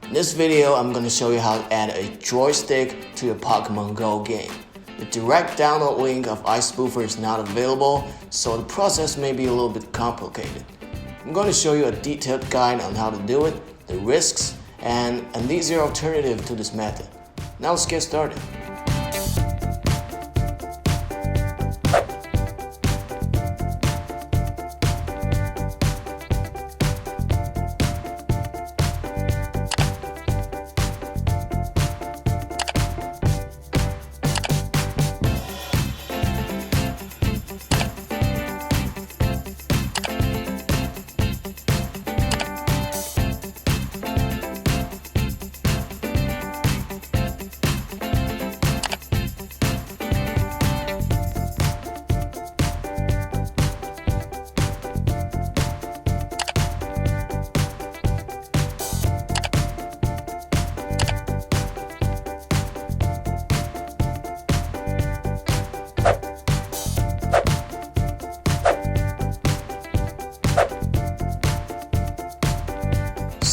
In this video, I'm going to show you how to add a joystick to your Pokemon Go game. The direct download link of iSpoofer is not available, so the process may be a little bit complicated. I'm going to show you a detailed guide on how to do it, the risks, and an easier alternative to this method. Now let's get started.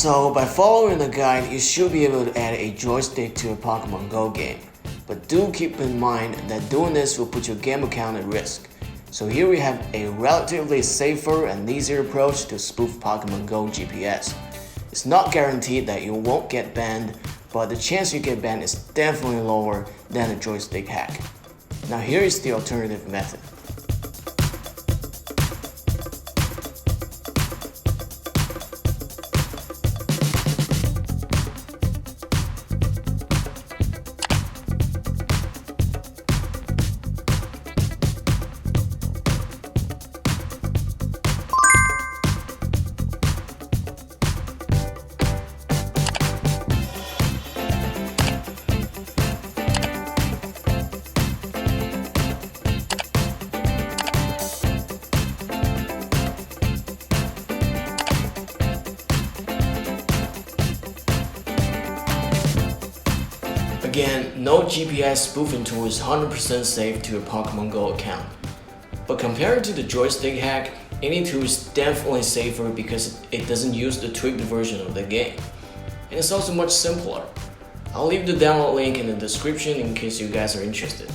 So by following the guide, you should be able to add a joystick to your Pokemon Go game. But do keep in mind that doing this will put your game account at risk. So here we have a relatively safer and easier approach to spoof Pokemon Go GPS. It's not guaranteed that you won't get banned, but the chance you get banned is definitely lower than a joystick hack. Now here is the alternative method. Again, no GPS spoofing tool is 100% safe to your Pokemon Go account. But compared to the joystick hack, AnyTo is definitely safer because it doesn't use the tweaked version of the game. And it's also much simpler. I'll leave the download link in the description in case you guys are interested,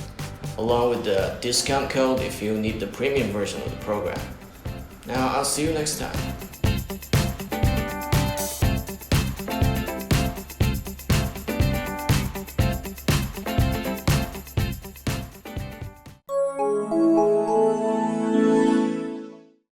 along with the discount code if you need the premium version of the program. Now, I'll see you next time.